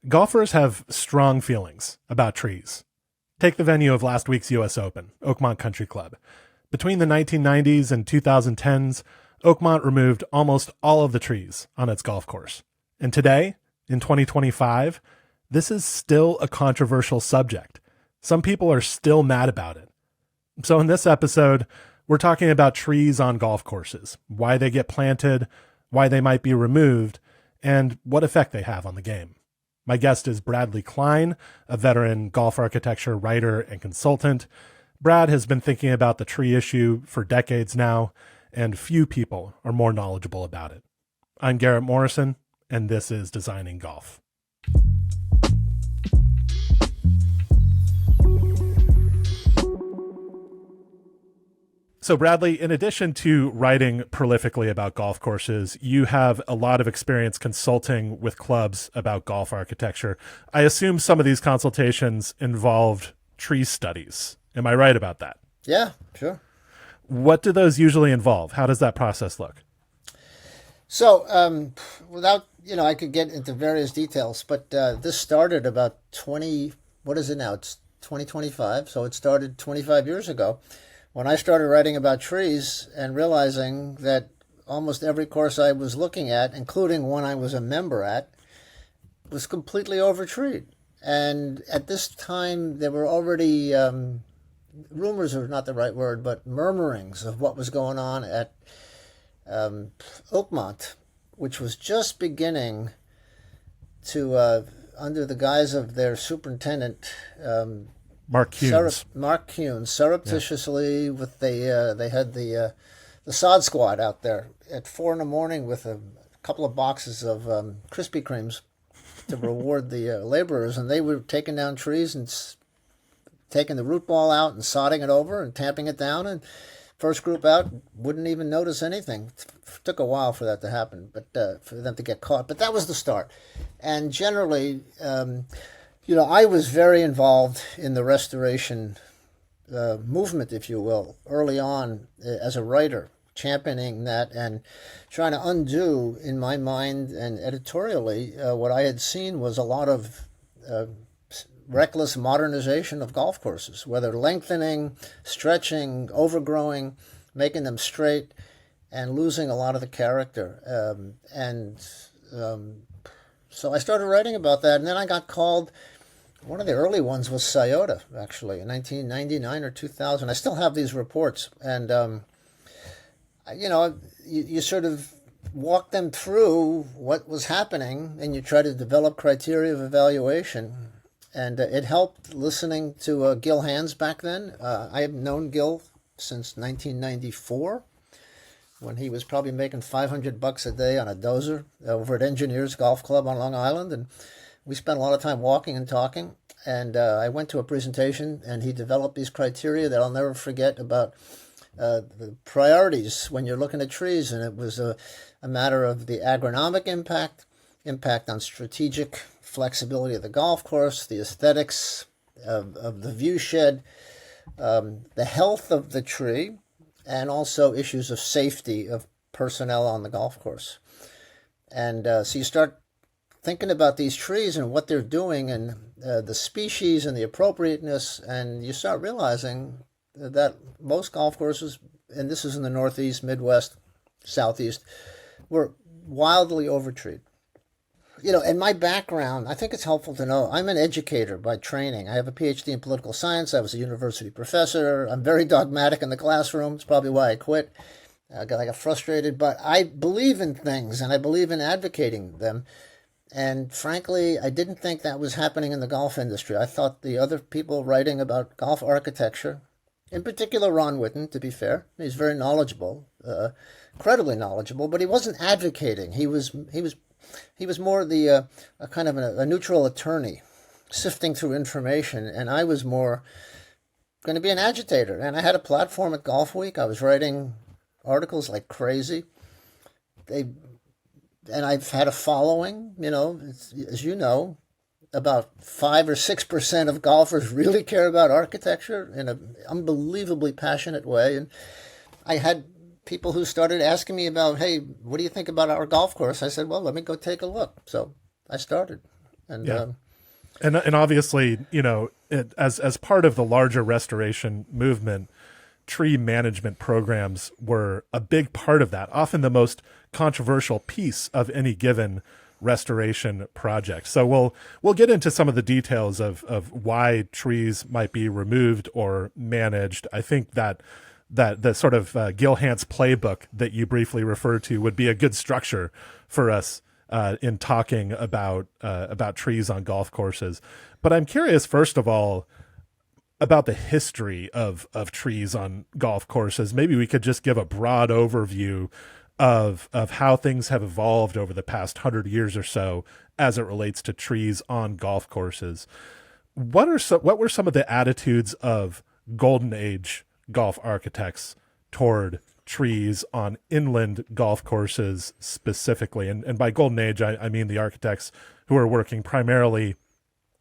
Golfers have strong feelings about trees. Take the venue of last week's U.S. Open, Oakmont Country Club. Between the 1990s and 2010s, Oakmont removed almost all of the trees on its golf course. And today, in 2025, this is still a controversial subject. Some people are still mad about it. So in this episode, we're talking about trees on golf courses, why they get planted, why they might be removed, and what effect they have on the game. My guest is Bradley Klein, a veteran golf architecture writer and consultant. Brad has been thinking about the tree issue for decades now, and few people are more knowledgeable about it. I'm Garrett Morrison, and this is Designing Golf. So Bradley, in addition to writing prolifically about golf courses, you have a lot of experience consulting with clubs about golf architecture. I assume some of these consultations involved tree studies. Am I right about that? Yeah, sure. What do those usually involve? How does that process look? So, without, I could get into various details, but this started about 20, what is it now? It's 2025. So it started 25 years ago when I started writing about trees and realizing that almost every course I was looking at, including one I was a member at, was completely overtreed. And at this time, there were already rumors are not the right word, but murmurings of what was going on at Oakmont, which was just beginning to, under the guise of their superintendent, Mark Kuhn, surreptitiously with they had the sod squad out there at 4 a.m. with a couple of boxes of Krispy Kremes to reward the laborers, and they were taking down trees and taking the root ball out and sodding it over and tamping it down. And first group out wouldn't even notice anything. It took a while for that to happen, but for them to get caught. But that was the start. And generally, I was very involved in the restoration movement, if you will, early on as a writer, championing that and trying to undo, in my mind and editorially, what I had seen was a lot of reckless modernization of golf courses, whether lengthening, stretching, overgrowing, making them straight, and losing a lot of the character. So I started writing about that, and then I got called. One of the early ones was Scioto, actually, in 1999 or 2000. I still have these reports, and you sort of walk them through what was happening, and you try to develop criteria of evaluation. And it helped listening to Gil Hands back then. I have known Gil since 1994, when he was probably making $500 a day on a dozer over at Engineers Golf Club on Long Island, and we spent a lot of time walking and talking. And I went to a presentation, and he developed these criteria that I'll never forget about the priorities when you're looking at trees. And it was a matter of the agronomic impact on strategic flexibility of the golf course, the aesthetics of the view shed, the health of the tree, and also issues of safety of personnel on the golf course. And so you start thinking about these trees and what they're doing and the species and the appropriateness, and you start realizing that most golf courses, and this is in the Northeast, Midwest, Southeast, were wildly overtreed. In my background, I think it's helpful to know I'm an educator by training. I have a PhD in political science. I was a university professor. I'm very dogmatic in the classroom. It's probably why I quit. I got frustrated, but I believe in things and I believe in advocating them. And frankly, I didn't think that was happening in the golf industry. I thought the other people writing about golf architecture, in particular Ron Whitten, to be fair, he's very knowledgeable, incredibly knowledgeable, but he wasn't advocating. He was more the a kind of a neutral attorney, sifting through information, and I was more going to be an agitator. And I had a platform at Golf Week. I was writing articles like crazy. And I've had a following. As you know, about 5 or 6% of golfers really care about architecture in an unbelievably passionate way, and I had people who started asking me about, hey, what do you think about our golf course? I said, well, let me go take a look. So I started. And Yeah. And obviously, as part of the larger restoration movement, tree management programs were a big part of that, often the most controversial piece of any given restoration project. So we'll get into some of the details of why trees might be removed or managed. I think that the sort of Gil Hance playbook that you briefly referred to would be a good structure for us in talking about trees on golf courses. But I'm curious, first of all, about the history of trees on golf courses. Maybe we could just give a broad overview of how things have evolved over the past 100 years or so as it relates to trees on golf courses. What were some of the attitudes of Golden Age golf architects toward trees on inland golf courses specifically? And by Golden Age, I mean the architects who are working primarily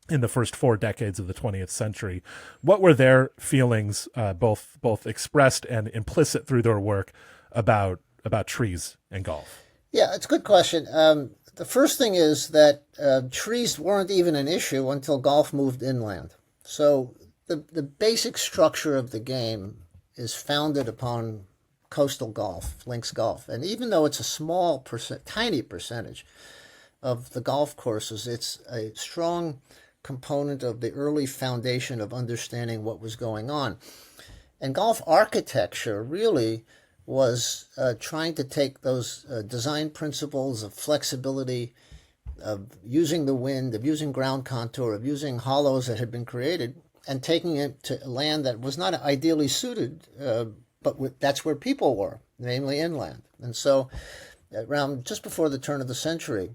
in the first 4 decades of the 20th century. What were their feelings, both expressed and implicit through their work, about trees and golf? Yeah, it's a good question. The first thing is that trees weren't even an issue until golf moved inland. So the basic structure of the game is founded upon coastal golf, links golf. And even though it's a small tiny percentage of the golf courses, it's a strong component of the early foundation of understanding what was going on. And golf architecture really was trying to take those design principles of flexibility, of using the wind, of using ground contour, of using hollows that had been created, and taking it to land that was not ideally suited, but that's where people were, namely inland. And so around just before the turn of the century,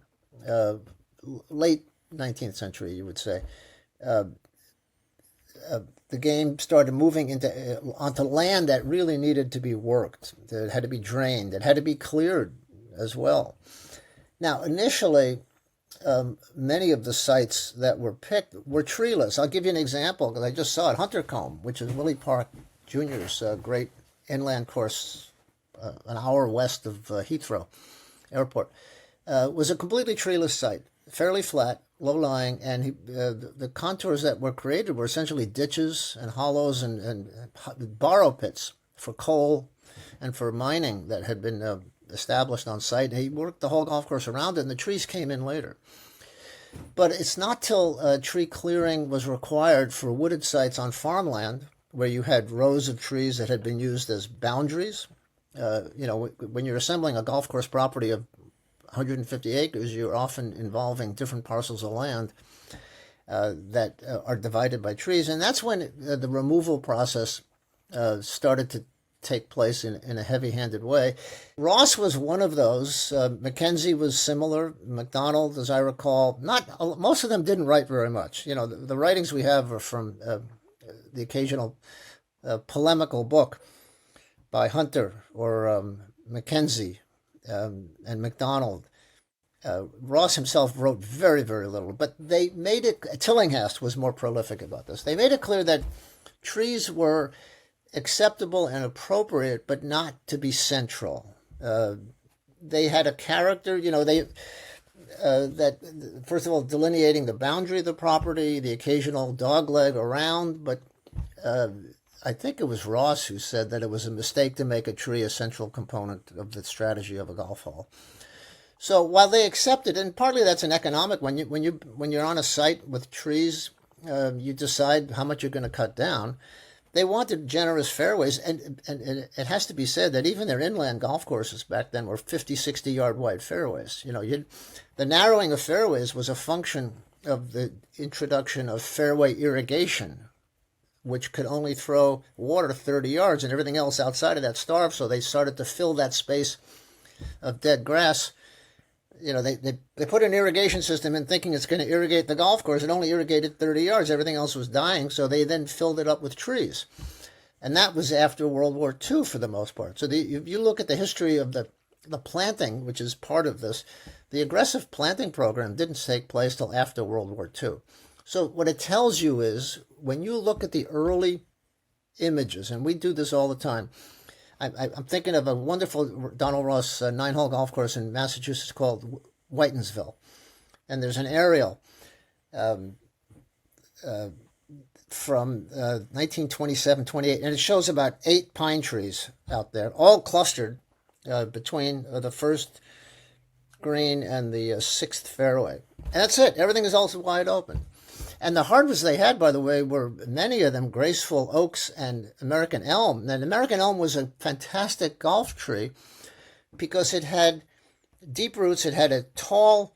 late 19th century, you would say, the game started moving onto land that really needed to be worked. That had to be drained. It had to be cleared as well. Now, initially, many of the sites that were picked were treeless. I'll give you an example because I just saw it. Huntercombe, which is Willie Park Jr.'s great inland course, an hour west of Heathrow Airport, was a completely treeless site, fairly flat, low-lying, and the contours that were created were essentially ditches and hollows and borrow pits for coal and for mining that had been established on site. He worked the whole golf course around it, and the trees came in later. But it's not till tree clearing was required for wooded sites on farmland, where you had rows of trees that had been used as boundaries. When you're assembling a golf course property of 150 acres, you're often involving different parcels of land that are divided by trees. And that's when the removal process started to take place in a heavy-handed way. Ross was one of those. Mackenzie was similar. MacDonald, as I recall, most of them didn't write very much. The writings we have are from the occasional polemical book by Hunter or Mackenzie and MacDonald. Ross himself wrote very, very little, but they made it, Tillinghast was more prolific about this. They made it clear that trees were acceptable and appropriate, but not to be central. They had a character, that, first of all, delineating the boundary of the property, the occasional dogleg around, but I think it was Ross who said that it was a mistake to make a tree a central component of the strategy of a golf hole. So while they accepted, and partly that's an economic, when you're on a site with trees, you decide how much you're going to cut down. They wanted generous fairways, and it has to be said that even their inland golf courses back then were 50, 60-yard wide fairways. The narrowing of fairways was a function of the introduction of fairway irrigation, which could only throw water 30 yards, and everything else outside of that starved. So they started to fill that space of dead grass. They put an irrigation system in thinking it's going to irrigate the golf course. It only irrigated 30 yards. Everything else was dying, so they then filled it up with trees. And that was after World War II for the most part. So if you look at the history of the planting, which is part of this, the aggressive planting program didn't take place till after World War II. So what it tells you is, when you look at the early images, and we do this all the time, I'm thinking of a wonderful Donald Ross 9-hole golf course in Massachusetts called Whitensville. And there's an aerial from 1927, 28, and it shows about 8 pine trees out there, all clustered between the first green and the sixth fairway. And that's it. Everything is also wide open. And the hardwoods they had, by the way, were many of them graceful oaks and American elm. And American elm was a fantastic golf tree because it had deep roots. It had a tall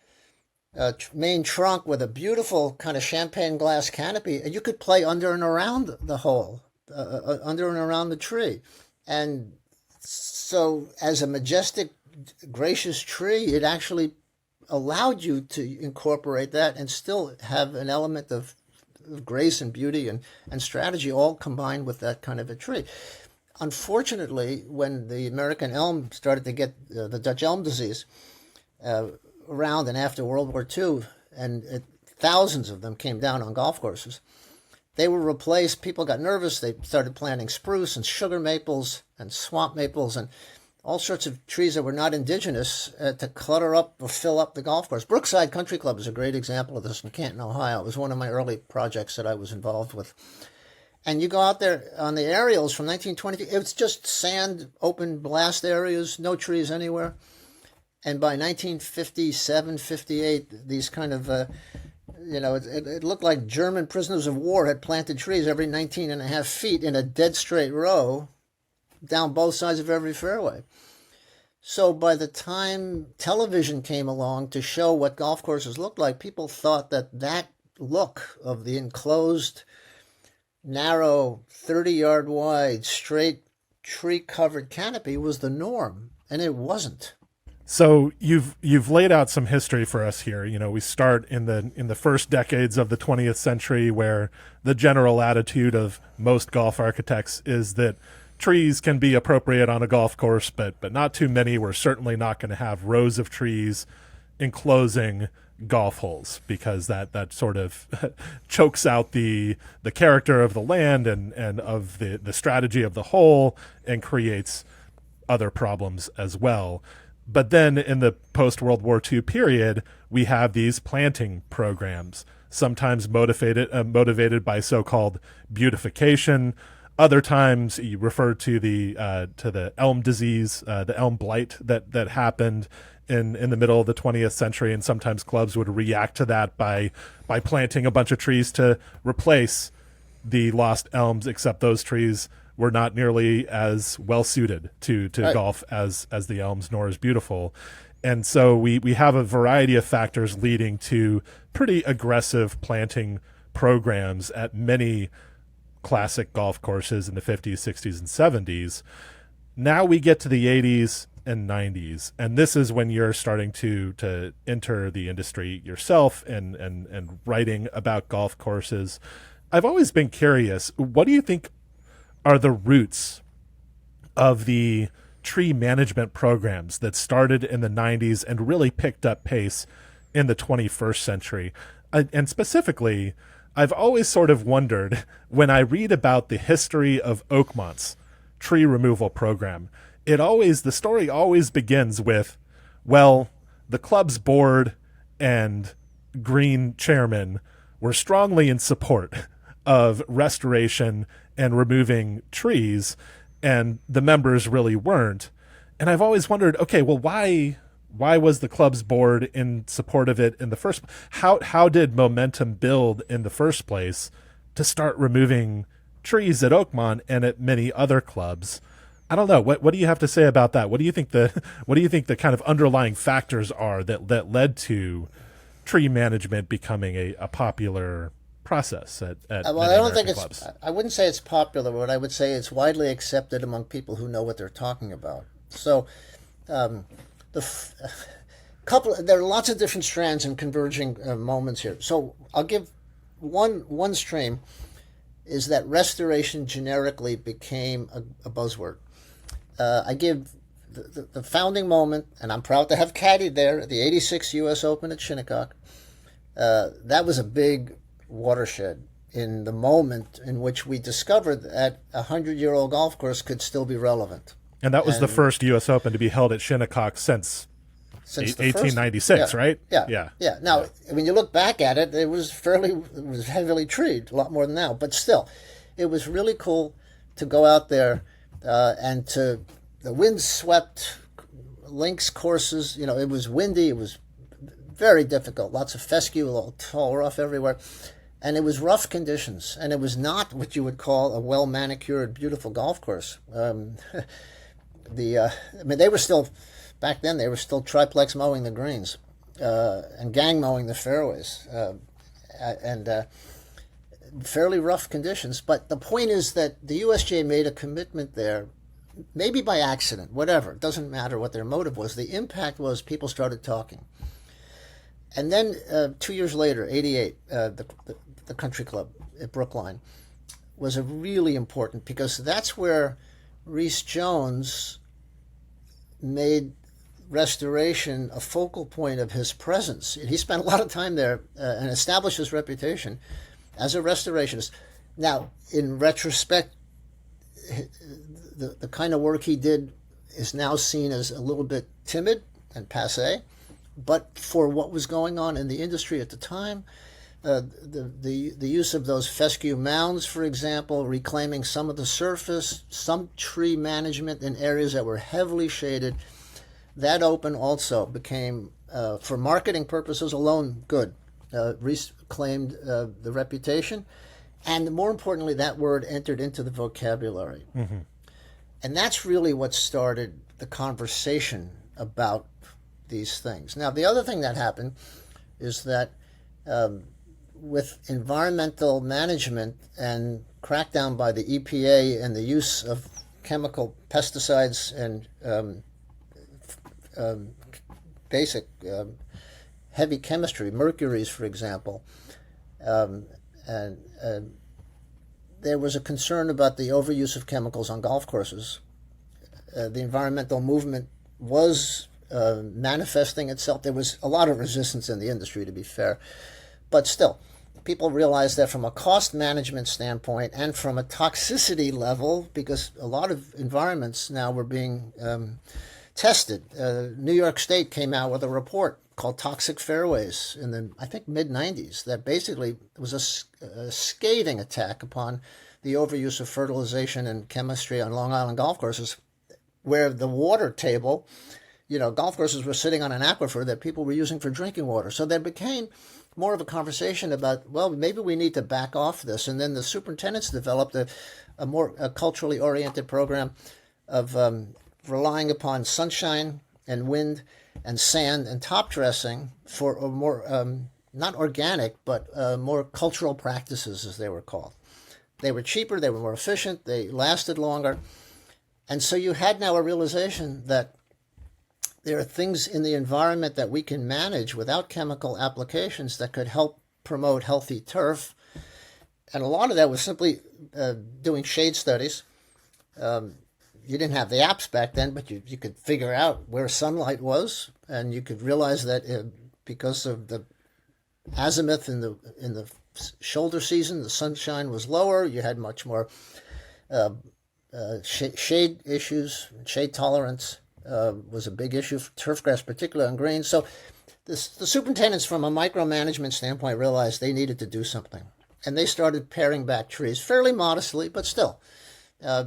main trunk with a beautiful kind of champagne glass canopy, and you could play under and around the hole, under and around the tree. And so as a majestic, gracious tree, it actually allowed you to incorporate that and still have an element of grace and beauty and strategy all combined with that kind of a tree. Unfortunately, when the American elm started to get the Dutch elm disease around and after World War II, and thousands of them came down on golf courses, they were replaced. People got nervous. They started planting spruce and sugar maples and swamp maples and all sorts of trees that were not indigenous to clutter up or fill up the golf course. Brookside Country Club is a great example of this in Canton, Ohio. It was one of my early projects that I was involved with. And you go out there on the aerials from 1920, it's just sand, open blast areas, no trees anywhere. And by 1957, 58, these kind of, it looked like German prisoners of war had planted trees every 19 and a half feet in a dead straight row down both sides of every fairway. So by the time television came along to show what golf courses looked like, people thought that look of the enclosed, narrow, 30-yard wide, straight, tree-covered canopy was the norm, and it wasn't. So you've laid out some history for us here. You know, we start in the first decades of the 20th century, where the general attitude of most golf architects is that trees can be appropriate on a golf course, but not too many. We're certainly not going to have rows of trees enclosing golf holes, because that sort of chokes out the character of the land and of the strategy of the hole, and creates other problems as well. But then in the post-World War II period, we have these planting programs, sometimes motivated by so-called beautification. Other times you refer to the elm disease, the elm blight that happened in the middle of the 20th century, and sometimes clubs would react to that by planting a bunch of trees to replace the lost elms, except those trees were not nearly as well suited to Right. golf as the elms, nor as beautiful. And so we have a variety of factors leading to pretty aggressive planting programs at many classic golf courses in the 50s, 60s, and 70s. Now we get to the 80s and 90s, and this is when you're starting to enter the industry yourself and writing about golf courses. I've always been curious, what do you think are the roots of the tree management programs that started in the 90s and really picked up pace in the 21st century? And specifically, I've always sort of wondered, when I read about the history of Oakmont's tree removal program, the story always begins with, well, the club's board and green chairman were strongly in support of restoration and removing trees, and the members really weren't. And I've always wondered, okay, well, why was the club's board in support of it in the first? How did momentum build in the first place to start removing trees at Oakmont and at many other clubs? I don't know. What do you have to say about that? What do you think the kind of underlying factors are that led to tree management becoming a popular process at Well, many I don't American think clubs? I wouldn't say it's popular, but I would say it's widely accepted among people who know what they're talking about. So, there are lots of different strands and converging moments here. So I'll give one stream is that restoration generically became a buzzword. I give the founding moment, and I'm proud to have caddied there at the '86 U.S. Open at Shinnecock. That was a big watershed in the moment in which we discovered that a 100-year-old golf course could still be relevant. And that was the first U.S. Open to be held at Shinnecock since since the 1896, right? Yeah. Now, when you look back at it, it was heavily treed, a lot more than now. But still, it was really cool to go out there and the wind swept links courses. It was windy. It was very difficult. Lots of fescue, a little tall rough everywhere. And it was rough conditions, and it was not what you would call a well-manicured, beautiful golf course. They were still, back then, they were still triplex mowing the greens and gang mowing the fairways, and fairly rough conditions. But the point is that the USGA made a commitment there, maybe by accident, whatever. It doesn't matter what their motive was. The impact was people started talking. And then 2 years later, 88, the country club at Brookline was a really important, because that's where Rhys Jones made restoration a focal point of his presence. He spent a lot of time there and established his reputation as a restorationist. Now, in retrospect, the kind of work he did is now seen as a little bit timid and passé. But for what was going on in the industry at the time, the use of those fescue mounds, for example, reclaiming some of the surface, some tree management in areas that were heavily shaded, that open also became, for marketing purposes alone, good. Reclaimed the reputation, and more importantly, that word entered into the vocabulary. Mm-hmm. And that's really what started the conversation about these things. Now, the other thing that happened is that with environmental management and crackdown by the EPA and the use of chemical pesticides and basic heavy chemistry, mercuries, for example, and there was a concern about the overuse of chemicals on golf courses. The environmental movement was manifesting itself. There was a lot of resistance in the industry, to be fair, but still, people realized that from a cost management standpoint and from a toxicity level, because a lot of environments now were being tested. New York State came out with a report called Toxic Fairways in the, I think, mid-90s that basically was a scathing attack upon the overuse of fertilization and chemistry on Long Island golf courses, where the water table, golf courses were sitting on an aquifer that people were using for drinking water. So there became more of a conversation about, well, maybe we need to back off this. And then the superintendents developed a more culturally oriented program of relying upon sunshine and wind and sand and top dressing for a more, not organic, but more cultural practices, as they were called. They were cheaper, they were more efficient, they lasted longer. And so you had now a realization that there are things in the environment that we can manage without chemical applications that could help promote healthy turf. And a lot of that was simply doing shade studies. You didn't have the apps back then, but you could figure out where sunlight was, and you could realize that because of the azimuth in the shoulder season, the sunshine was lower. You had much more shade issues. Shade tolerance was a big issue for turf grass, particularly on greens. So the superintendents, from a micromanagement standpoint, realized they needed to do something, and they started paring back trees fairly modestly, but still.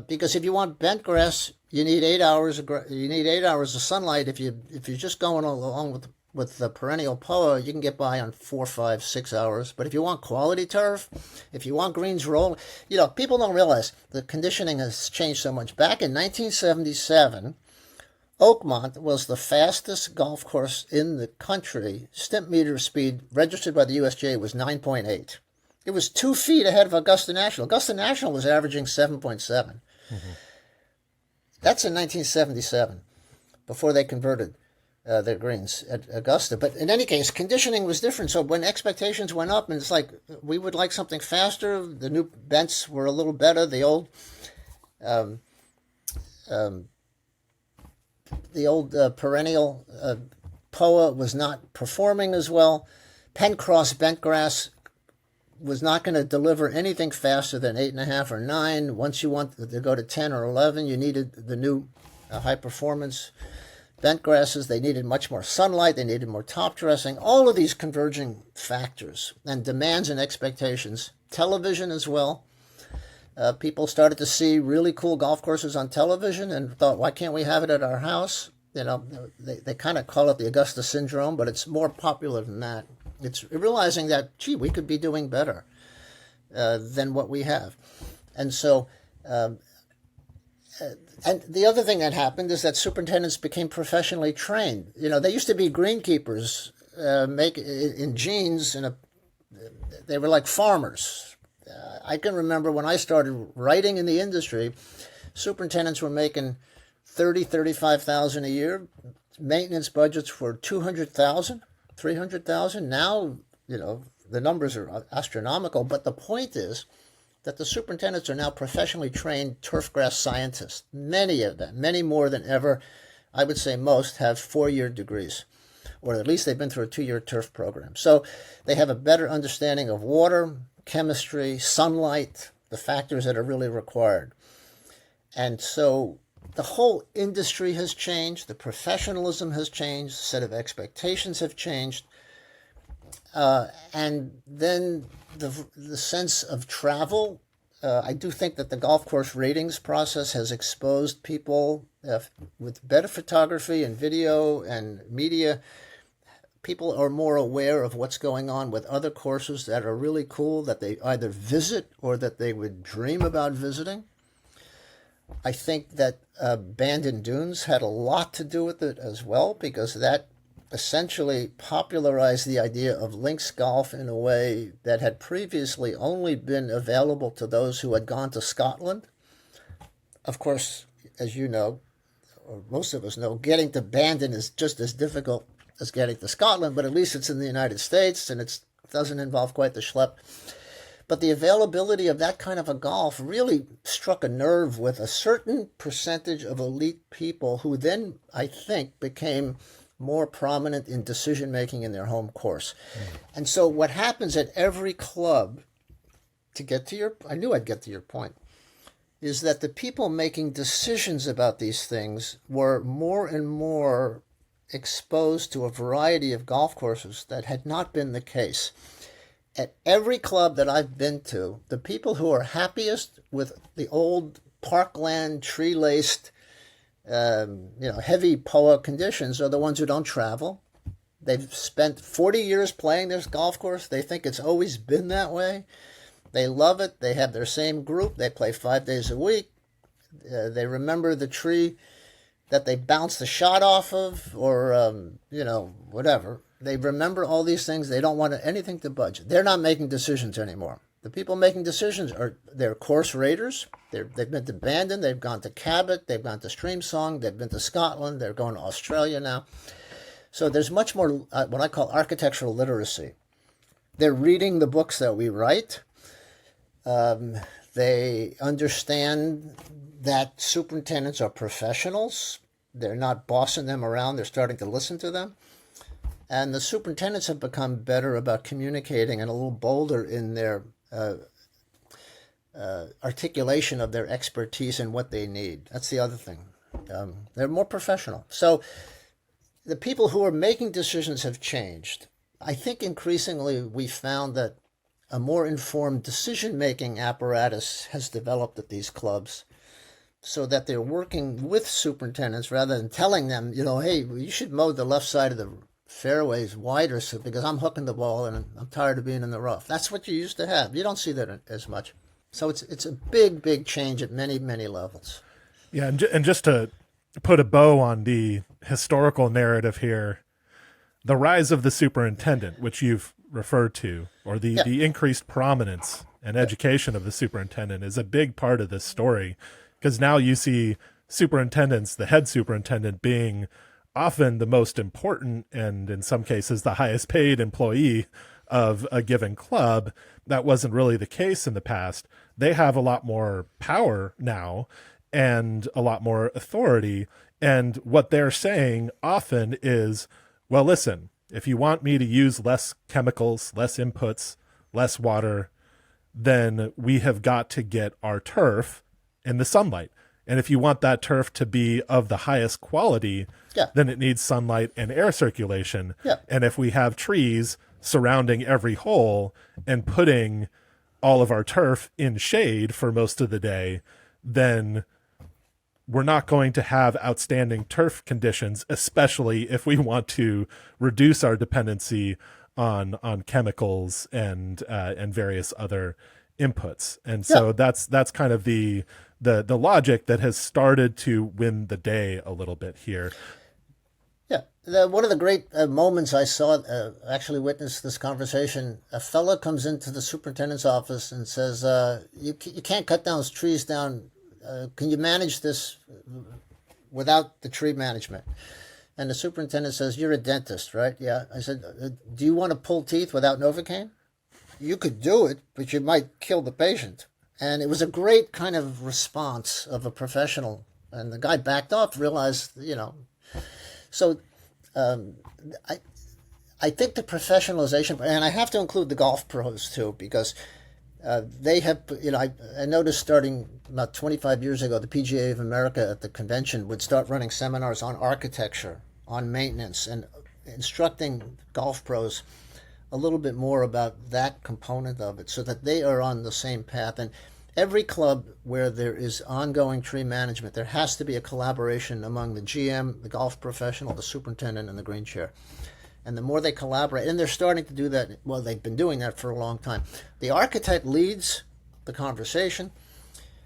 Because if you want bent grass, you need 8 hours. You need 8 hours of sunlight. If you're just going along with the perennial POA, you can get by on 4, 5, 6 hours. But if you want quality turf, if you want greens roll, people don't realize the conditioning has changed so much. Back in 1977, Oakmont was the fastest golf course in the country. Stimpmeter speed registered by the USGA was 9.8. It was 2 feet ahead of Augusta National. Augusta National was averaging 7.7. Mm-hmm. That's in 1977, before they converted their greens at Augusta. But in any case, conditioning was different. So when expectations went up, and it's like, we would like something faster, the new bents were a little better. The old perennial POA was not performing as well. Pencross bent grass was not going to deliver anything faster than 8.5 or 9. Once you want to go to 10 or 11, you needed the new high performance bent grasses, they needed much more sunlight, they needed more top dressing, all of these converging factors and demands and expectations. Television as well. People started to see really cool golf courses on television and thought, why can't we have it at our house? You know, they kind of call it the Augusta syndrome, but it's more popular than that. It's realizing that, gee, we could be doing better than what we have. And so, and the other thing that happened is that superintendents became professionally trained. You know, they used to be greenkeepers, in jeans, they were like farmers. I can remember when I started writing in the industry, superintendents were making $35,000 a year. Maintenance budgets were $200,000, $300,000. Now, you know, the numbers are astronomical. But the point is that the superintendents are now professionally trained turfgrass scientists. Many of them, many more than ever. I would say most have 4-year degrees, or at least they've been through a 2-year turf program. So they have a better understanding of water, chemistry, sunlight, the factors that are really required. And so the whole industry has changed, the professionalism has changed, the set of expectations have changed, and then the sense of travel. I do think that the golf course ratings process has exposed people with better photography and video and media. People are more aware of what's going on with other courses that are really cool, that they either visit or that they would dream about visiting. I think that Bandon Dunes had a lot to do with it as well, because that essentially popularized the idea of links golf in a way that had previously only been available to those who had gone to Scotland. Of course, as you know, or most of us know, getting to Bandon is just as difficult as getting to Scotland, but at least it's in the United States and it doesn't involve quite the schlep. But the availability of that kind of a golf really struck a nerve with a certain percentage of elite people who then, I think, became more prominent in decision-making in their home course. And so what happens at every club, I knew I'd get to your point, is that the people making decisions about these things were more and more exposed to a variety of golf courses that had not been the case. At every club that I've been to, the people who are happiest with the old parkland, tree-laced, heavy POA conditions are the ones who don't travel. They've spent 40 years playing this golf course. They think it's always been that way. They love it. They have their same group. They play 5 days a week. They remember the tree that they bounced the shot off of, or, whatever. They remember all these things. They don't want anything to budge. They're not making decisions anymore. The people making decisions they're course raiders. They've been to Bandon. They've gone to Cabot. They've gone to Streamsong. They've been to Scotland. They're going to Australia now. So there's much more what I call architectural literacy. They're reading the books that we write. They understand that superintendents are professionals. They're not bossing them around. They're starting to listen to them. And the superintendents have become better about communicating and a little bolder in their articulation of their expertise and what they need. That's the other thing. They're more professional. So the people who are making decisions have changed. I think increasingly we found that a more informed decision-making apparatus has developed at these clubs, so that they're working with superintendents rather than telling them, hey, you should mow the left side of the fairways wider because I'm hooking the ball and I'm tired of being in the rough. That's what you used to have. You don't see that as much. So it's a big, big change at many, many levels. Yeah, and just to put a bow on the historical narrative here, the rise of the superintendent, which you've referred to, or the increased prominence and education of the superintendent, is a big part of this story, because now you see superintendents, the head superintendent, being often the most important and in some cases the highest paid employee of a given club. That wasn't really the case in the past. They have a lot more power now and a lot more authority. And what they're saying often is, well, listen, if you want me to use less chemicals, less inputs, less water, then we have got to get our turf in the sunlight. And if you want that turf to be of the highest quality, Yeah. then it needs sunlight and air circulation. Yeah. And if we have trees surrounding every hole and putting all of our turf in shade for most of the day, then we're not going to have outstanding turf conditions, especially if we want to reduce our dependency on chemicals and various other inputs. And so that's kind of the logic that has started to win the day a little bit here. Yeah. One of the great moments I saw, actually witnessed this conversation, a fellow comes into the superintendent's office and says, you can't cut those trees down. Can you manage this without the tree management? And the superintendent says, you're a dentist, right? Yeah. I said, do you want to pull teeth without Novocaine? You could do it, but you might kill the patient. And it was a great kind of response of a professional. And the guy backed off, realized, So I think the professionalization, and I have to include the golf pros too, because they have, I noticed starting about 25 years ago, the PGA of America at the convention would start running seminars on architecture, on maintenance, and instructing golf pros a little bit more about that component of it so that they are on the same path. And every club where there is ongoing tree management, there has to be a collaboration among the GM, the golf professional, the superintendent, and the green chair. And the more they collaborate, and they're starting to do that, well, they've been doing that for a long time. The architect leads the conversation,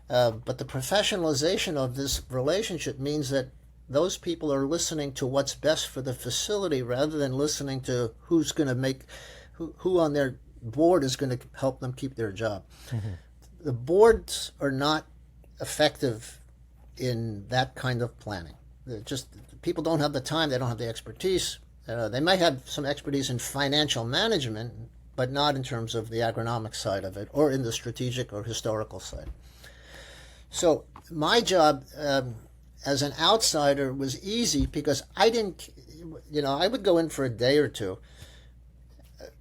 but the professionalization of this relationship means that those people are listening to what's best for the facility rather than listening to who's going to who on their board is going to help them keep their job. Mm-hmm. The boards are not effective in that kind of planning. People don't have the time, they don't have the expertise. They might have some expertise in financial management, but not in terms of the agronomic side of it or in the strategic or historical side. So my job as an outsider was easy because I didn't, I would go in for a day or two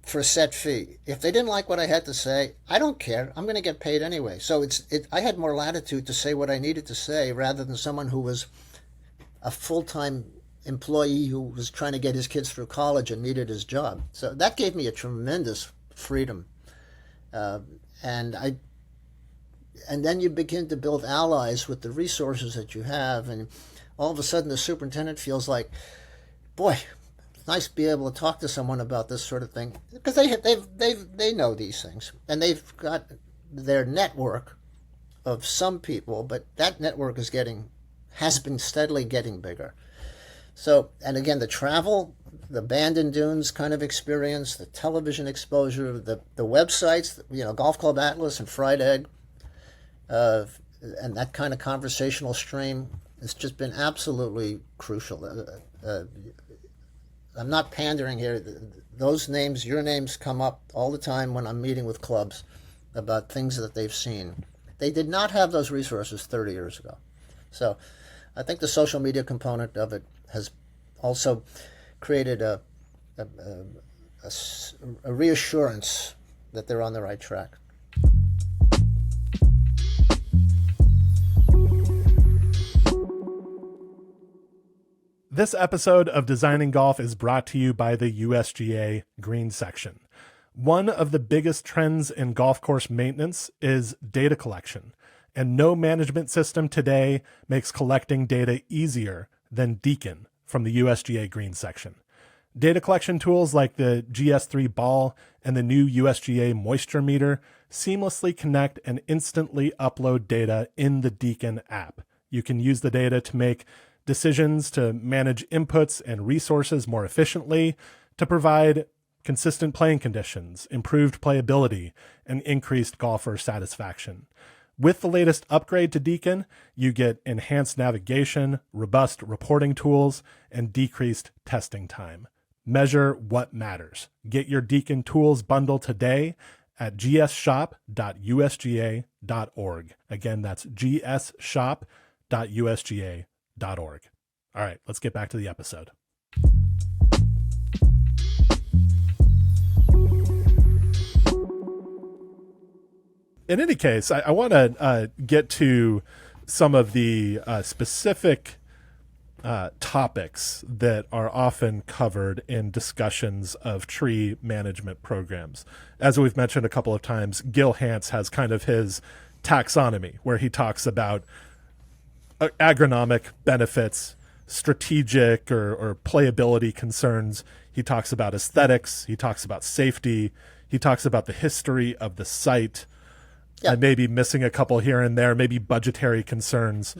for a set fee. If they didn't like what I had to say, I don't care. I'm going to get paid anyway. So I had more latitude to say what I needed to say rather than someone who was a full-time employee who was trying to get his kids through college and needed his job. So that gave me a tremendous freedom. And then you begin to build allies with the resources that you have. And all of a sudden the superintendent feels like, boy, it's nice to be able to talk to someone about this sort of thing. Because they know these things. And they've got their network of some people, but that network has been steadily getting bigger. So, and again, the travel, the abandoned dunes kind of experience, the television exposure, the websites, Golf Club Atlas and Fried Egg, and that kind of conversational stream, it's just been absolutely crucial. I'm not pandering here. Those names, your names come up all the time when I'm meeting with clubs about things that they've seen. They did not have those resources 30 years ago. So I think the social media component of it has also created a reassurance that they're on the right track. This episode of Designing Golf is brought to you by the USGA Green Section. One of the biggest trends in golf course maintenance is data collection, and no management system today makes collecting data easier than Deacon from the USGA Green Section. Data collection tools like the GS3 ball and the new USGA moisture meter seamlessly connect and instantly upload data in the Deacon app. You can use the data to make decisions to manage inputs and resources more efficiently, to provide consistent playing conditions, improved playability, and increased golfer satisfaction. With the latest upgrade to Deacon, you get enhanced navigation, robust reporting tools, and decreased testing time. Measure what matters. Get your Deacon tools bundle today at gsshop.usga.org. Again, that's gsshop.usga.org. All right, let's get back to the episode. In any case, I want to get to some of the specific topics that are often covered in discussions of tree management programs. As we've mentioned a couple of times, Gil Hance has kind of his taxonomy where he talks about agronomic benefits, strategic or playability concerns. He talks about aesthetics. He talks about safety. He talks about the history of the site. I may be missing a couple here and there. Maybe budgetary concerns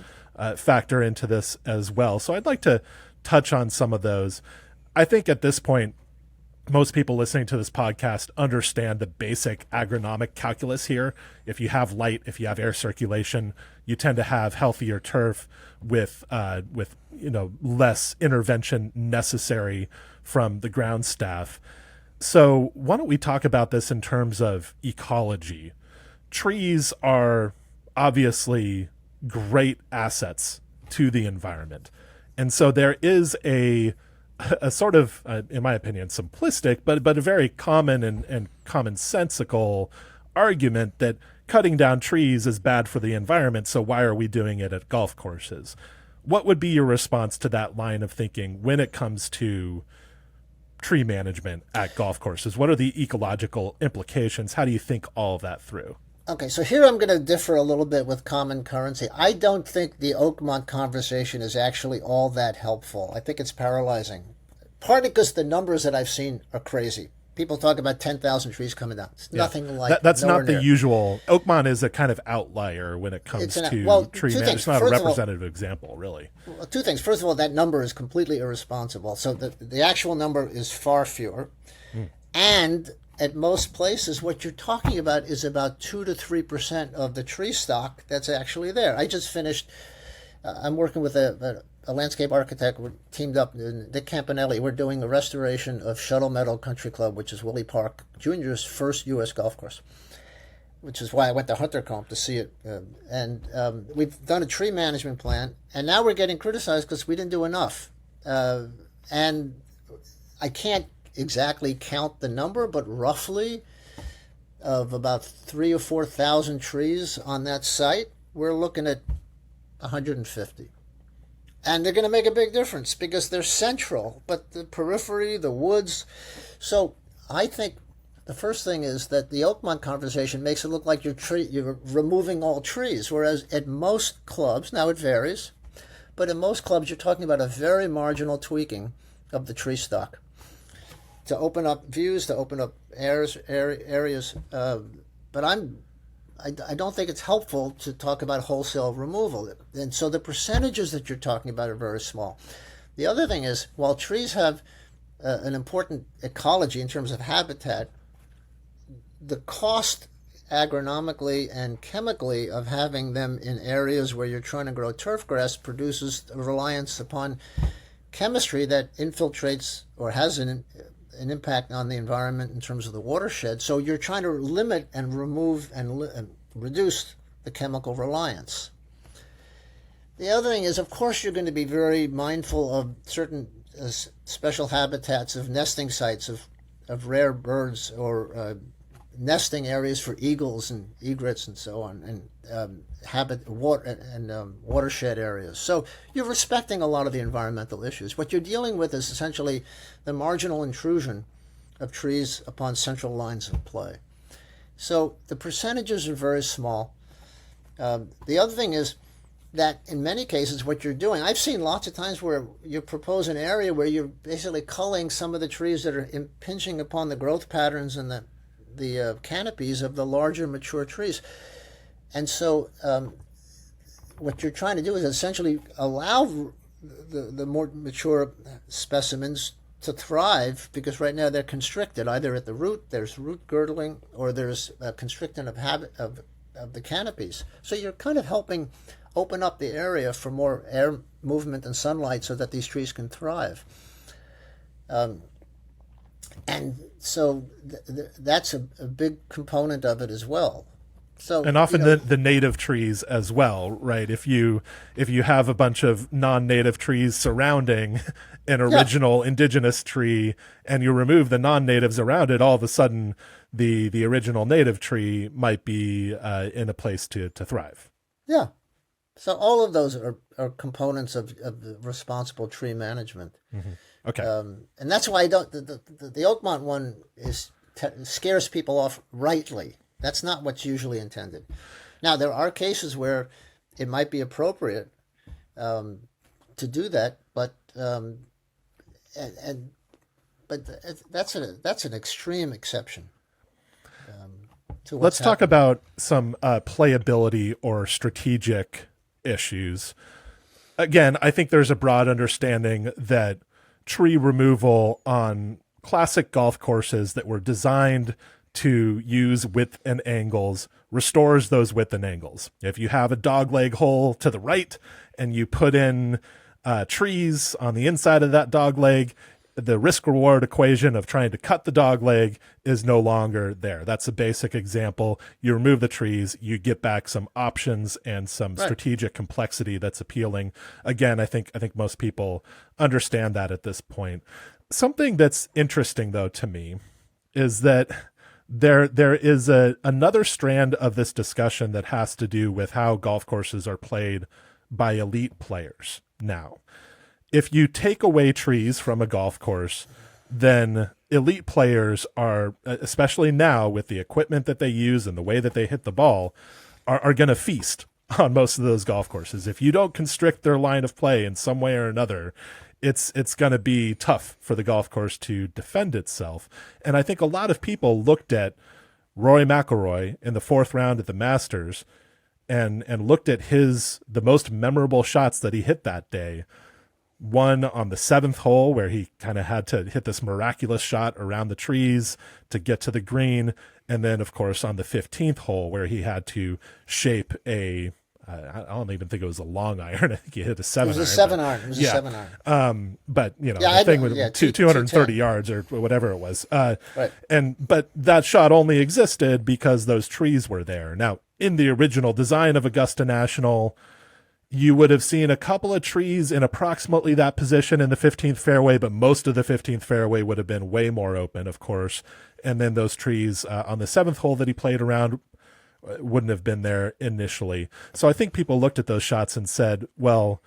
factor into this as well. So I'd like to touch on some of those. I think at this point, most people listening to this podcast understand the basic agronomic calculus here. If you have light, if you have air circulation, you tend to have healthier turf with less intervention necessary from the ground staff. So why don't we talk about this in terms of ecology? Trees are obviously great assets to the environment. And so there is a sort of, in my opinion, simplistic, but a very common and commonsensical argument that cutting down trees is bad for the environment, so why are we doing it at golf courses? What would be your response to that line of thinking when it comes to tree management at golf courses? What are the ecological implications? How do you think all of that through? Okay, so here I'm going to differ a little bit with common currency. I don't think the Oakmont conversation is actually all that helpful. I think it's paralyzing. Partly because the numbers that I've seen are crazy. People talk about 10,000 trees coming down. It's nothing like that's nowhere not the near. Usual. Oakmont is a kind of outlier when it comes to tree management. It's not a representative example, really. Well, two things. First of all, that number is completely irresponsible. So the actual number is far fewer. And at most places, what you're talking about is about 2 to 3% of the tree stock that's actually there. I just finished, I'm working with a landscape architect. We're teamed up, Dick Campanelli. We're doing a restoration of Shuttle Meadow Country Club, which is Willie Park Jr.'s first U.S. golf course, which is why I went to Huntercombe to see it. We've done a tree management plan, and now we're getting criticized because we didn't do enough. And I can't exactly count the number, but roughly of about 3,000 or 4,000 trees on that site, we're looking at 150. And they're going to make a big difference because they're central, but the periphery, the woods. So I think the first thing is that the Oakmont conversation makes it look like you're removing all trees, whereas at most clubs, now it varies, but in most clubs you're talking about a very marginal tweaking of the tree stock to open up views, to open up areas. But I don't think it's helpful to talk about wholesale removal. And so the percentages that you're talking about are very small. The other thing is, while trees have an important ecology in terms of habitat, the cost agronomically and chemically of having them in areas where you're trying to grow turf grass produces a reliance upon chemistry that infiltrates or has an impact on the environment in terms of the watershed. So you're trying to limit and remove and reduce the chemical reliance. The other thing is, of course, you're going to be very mindful of certain special habitats of nesting sites of rare birds or nesting areas for eagles and egrets and so on, and watershed areas. So you're respecting a lot of the environmental issues. What you're dealing with is essentially the marginal intrusion of trees upon central lines of play. So the percentages are very small. The other thing is that in many cases what you're doing, I've seen lots of times where you propose an area where you're basically culling some of the trees that are impinging upon the growth patterns and the canopies of the larger mature trees. And so what you're trying to do is essentially allow the more mature specimens to thrive, because right now they're constricted. Either at the root, there's root girdling, or there's a constriction of the canopies. So you're kind of helping open up the area for more air movement and sunlight so that these trees can thrive. And so that's a big component of it as well. So, and often the native trees as well, right? If you have a bunch of non-native trees surrounding an original indigenous tree, and you remove the non-natives around it, all of a sudden the original native tree might be in a place to thrive. Yeah, So all of those are components of the responsible tree management. Okay. And that's why I don't. The Oakmont one scares people off rightly. That's not what's usually intended. Now there are cases where it might be appropriate to do that, but that's an extreme exception. Let's talk about some playability or strategic issues. Again, I think there's a broad understanding that tree removal on classic golf courses that were designed to use width and angles restores those width and angles. If you have a dogleg hole to the right and you put in trees on the inside of that dogleg, the risk reward equation of trying to cut the dogleg is no longer there. That's a basic example. You remove the trees, you get back some options and some strategic complexity that's appealing. Again, I think most people understand that at this point. Something that's interesting though to me is that there is another strand of this discussion that has to do with how golf courses are played by elite players now. If you take away trees from a golf course, then elite players are, especially now with the equipment that they use and the way that they hit the ball, are going to feast on most of those golf courses. If you don't constrict their line of play in some way or another, it's going to be tough for the golf course to defend itself. And I think a lot of people looked at Rory McIlroy in the fourth round at the Masters and looked at the most memorable shots that he hit that day. One on the 7th hole where he kind of had to hit this miraculous shot around the trees to get to the green. And then, of course, on the 15th hole where he had to shape I don't even think it was a long iron. I think he hit a 7 iron. It was a 7 iron. It was a 7 iron. But, the thing with 230 yards or whatever it was. Right. But that shot only existed because those trees were there. Now, in the original design of Augusta National, you would have seen a couple of trees in approximately that position in the 15th fairway, but most of the 15th fairway would have been way more open, of course. And then those trees on the 7th hole that he played around wouldn't have been there initially. So I think people looked at those shots and said, well,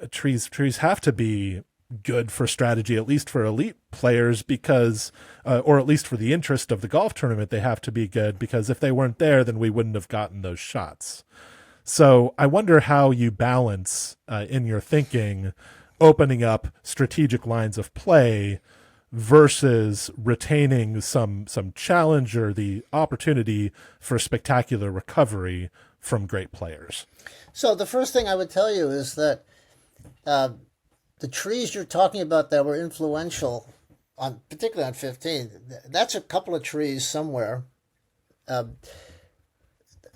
trees have to be good for strategy, at least for elite players, because, or at least for the interest of the golf tournament, they have to be good, because if they weren't there, then we wouldn't have gotten those shots. So I wonder how you balance in your thinking opening up strategic lines of play versus retaining some challenge or the opportunity for spectacular recovery from great players. So the first thing I would tell you is that the trees you're talking about that were influential, particularly on 15, that's a couple of trees somewhere.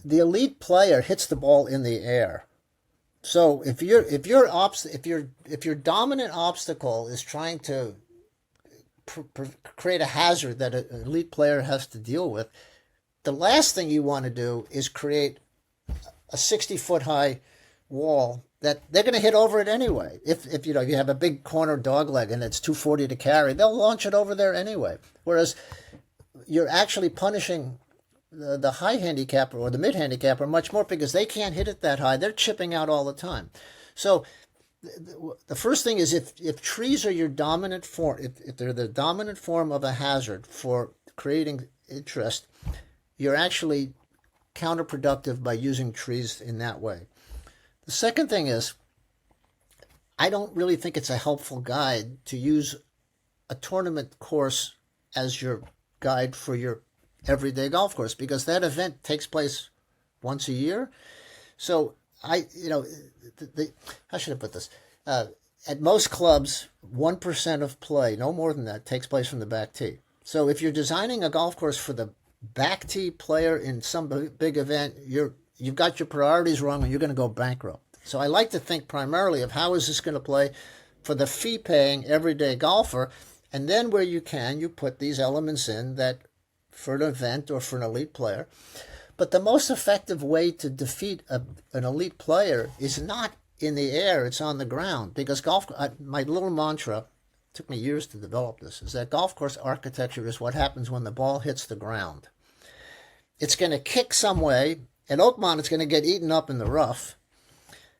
The elite player hits the ball in the air. So if your dominant obstacle is trying to create a hazard that an elite player has to deal with, the last thing you want to do is create a 60-foot high wall that they're going to hit over it anyway. If you have a big corner dog leg and it's 240 to carry, they'll launch it over there anyway. Whereas you're actually punishing the high handicapper or the mid handicapper much more, because they can't hit it that high. They're chipping out all the time. So the first thing is, if trees are your dominant form, if they're the dominant form of a hazard for creating interest, you're actually counterproductive by using trees in that way. The second thing is, I don't really think it's a helpful guide to use a tournament course as your guide for your everyday golf course, because that event takes place once a year. So how should I put this? At most clubs, 1% of play, no more than that, takes place from the back tee. So if you're designing a golf course for the back tee player in some big event, you've got your priorities wrong and you're going to go bankrupt. So I like to think primarily of how is this going to play for the fee-paying everyday golfer, and then where you can, you put these elements in that for an event or for an elite player. But the most effective way to defeat an elite player is not in the air, it's on the ground. Because my little mantra, took me years to develop this, is that golf course architecture is what happens when the ball hits the ground. It's going to kick some way. At Oakmont, it's going to get eaten up in the rough.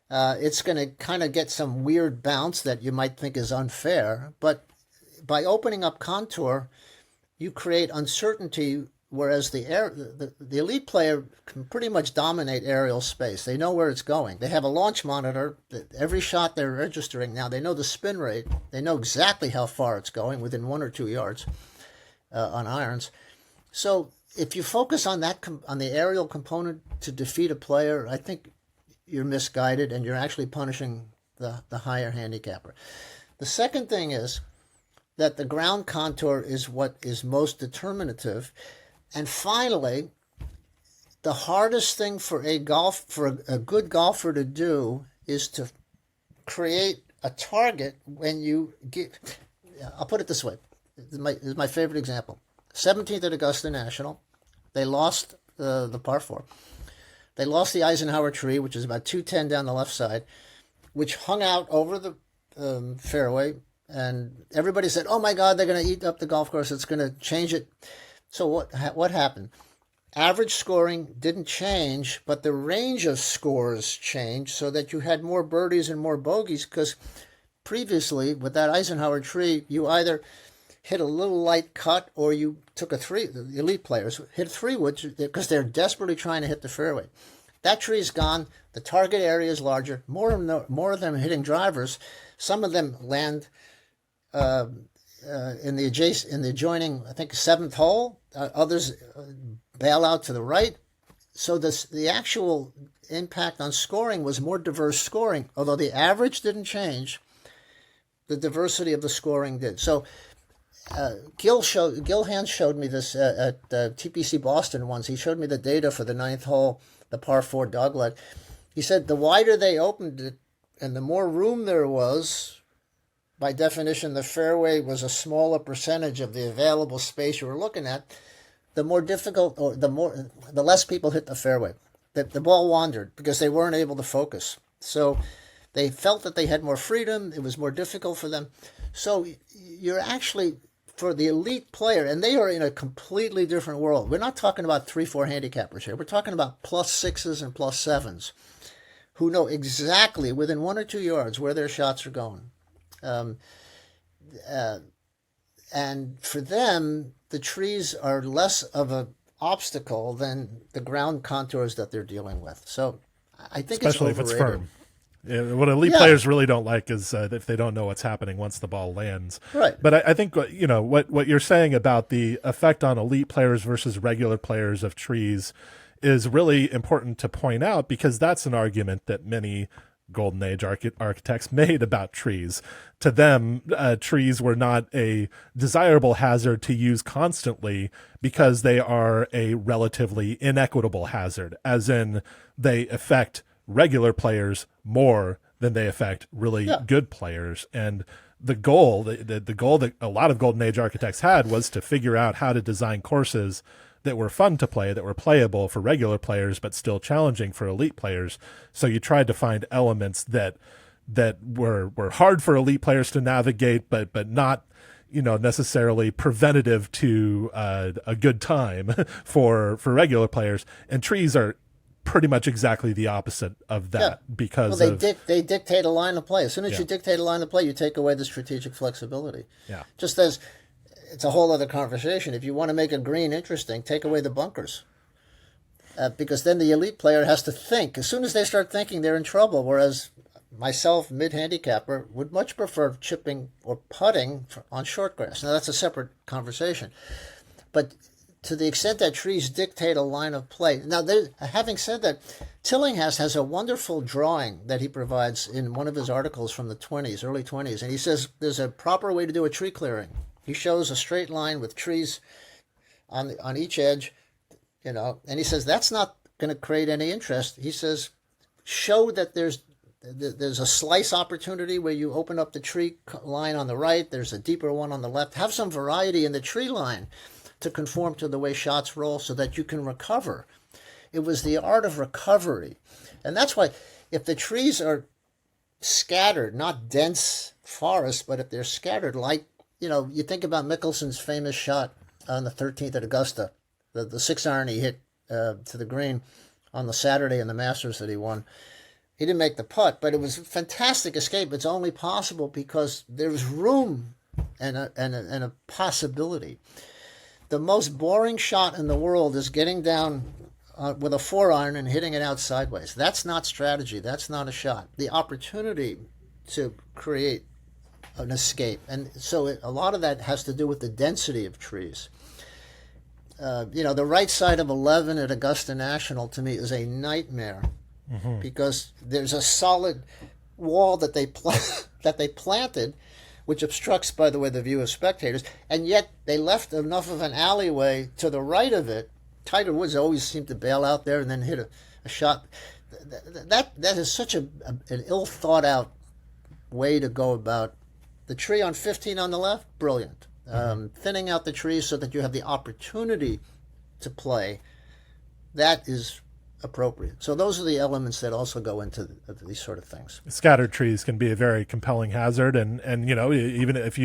it's going to kind of get some weird bounce that you might think is unfair. But by opening up contour, you create uncertainty, whereas the elite player can pretty much dominate aerial space. They know where it's going. They have a launch monitor. Every shot they're registering now, they know the spin rate. They know exactly how far it's going, within 1 or 2 yards on irons. So if you focus on on the aerial component to defeat a player, I think you're misguided and you're actually punishing the higher handicapper. The second thing is that the ground contour is what is most determinative. And finally, the hardest thing for a good golfer to do is to create a target when you get. I'll put it this way. This is my favorite example. 17th at Augusta National, they lost the par 4. They lost the Eisenhower tree, which is about 210 down the left side, which hung out over the fairway. And everybody said, oh my God, they're going to eat up the golf course. It's going to change it. So what happened? Average scoring didn't change, but the range of scores changed so that you had more birdies and more bogeys, because previously with that Eisenhower tree, you either hit a little light cut or you took a three. The elite players hit 3-wood because they're desperately trying to hit the fairway. That tree's gone. The target area is larger. More of them hitting drivers. Some of them land in the adjoining, I think, 7th hole. Others bail out to the right. So the actual impact on scoring was more diverse scoring. Although the average didn't change, the diversity of the scoring did. So Gil Hanse showed me this at TPC Boston once. He showed me the data for the 9th hole, the par 4 dogleg. He said the wider they opened it and the more room there was, by definition, the fairway was a smaller percentage of the available space you were looking at, the more difficult, or the less people hit the fairway. The ball wandered because they weren't able to focus. So they felt that they had more freedom. It was more difficult for them. So you're actually, for the elite player, and they are in a completely different world. We're not talking about 3-4 handicappers here. We're talking about +6s and +7s who know exactly within 1 or 2 yards where their shots are going. And for them, the trees are less of an obstacle than the ground contours that they're dealing with. So I think especially it's if it's overrated. firm. What elite players really don't like is if they don't know what's happening once the ball lands. Right. But I think what you're saying about the effect on elite players versus regular players of trees is really important to point out, because that's an argument that many Golden Age architects made about trees. To them, trees were not a desirable hazard to use constantly because they are a relatively inequitable hazard, as in they affect regular players more than they affect really good players. And the goal that a lot of Golden Age architects had was to figure out how to design courses that were fun to play, that were playable for regular players, but still challenging for elite players. So you tried to find elements that were hard for elite players to navigate, but not, necessarily preventative to a good time for regular players. And trees are pretty much exactly the opposite of that, because they dictate a line of play. As soon as you dictate a line of play, you take away the strategic flexibility. Yeah. Just as it's a whole other conversation. If you want to make a green interesting, take away the bunkers. Because then the elite player has to think. As soon as they start thinking, they're in trouble. Whereas myself, mid-handicapper, would much prefer chipping or putting on short grass. Now, that's a separate conversation. But to the extent that trees dictate a line of play. Now, having said that, Tillinghast has a wonderful drawing that he provides in one of his articles from the early 20s. And he says there's a proper way to do a tree clearing. He shows a straight line with trees on each edge, and he says that's not going to create any interest. He says show that there's a slice opportunity where you open up the tree line on the right, there's a deeper one on the left. Have some variety in the tree line to conform to the way shots roll so that you can recover. It was the art of recovery. And that's why if the trees are scattered, not dense forests, but if they're scattered like, you think about Mickelson's famous shot on the 13th at Augusta, the 6-iron he hit to the green on the Saturday in the Masters that he won. He didn't make the putt, but it was a fantastic escape. It's only possible because there was room and a possibility. The most boring shot in the world is getting down with a 4-iron and hitting it out sideways. That's not strategy. That's not a shot. The opportunity to create an escape. And so a lot of that has to do with the density of trees. The right side of 11 at Augusta National, to me, is a nightmare. Mm-hmm. Because there's a solid wall that they planted, which obstructs, by the way, the view of spectators, and yet they left enough of an alleyway to the right of it. Tiger Woods always seemed to bail out there and then hit a shot. That is such an ill thought out way to go about the tree on 15 on the left. Brilliant. Thinning out the trees so that you have the opportunity to play. That is appropriate. So those are the elements that also go into these sort of things. Scattered trees can be a very compelling hazard, and even if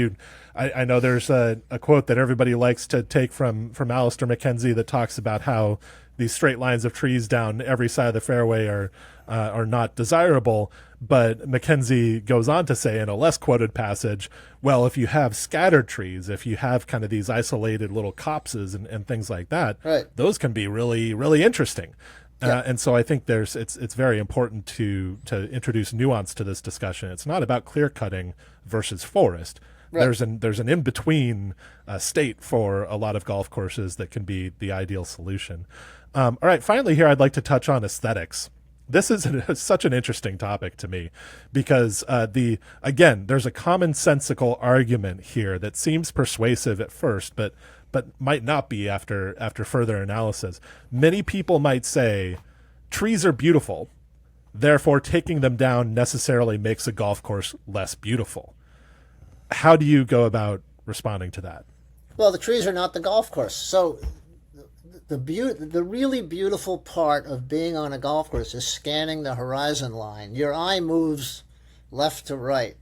I know there's a quote that everybody likes to take from Alistair McKenzie that talks about how these straight lines of trees down every side of the fairway are not desirable. But McKenzie goes on to say in a less quoted passage, well, if you have scattered trees, if you have kind of these isolated little copses and things like that, right, those can be really, really interesting. Yeah. And so I think it's very important to introduce nuance to this discussion. It's not about clear cutting versus forest. Right. There's an in between state for a lot of golf courses that can be the ideal solution. All right, finally here I'd like to touch on aesthetics. This is such an interesting topic to me because there's a commonsensical argument here that seems persuasive at first, but might not be after further analysis. Many people might say trees are beautiful, therefore taking them down necessarily makes a golf course less beautiful. How do you go about responding to that? Well, the trees are not the golf course. So the really beautiful part of being on a golf course is scanning the horizon line. Your eye moves left to right.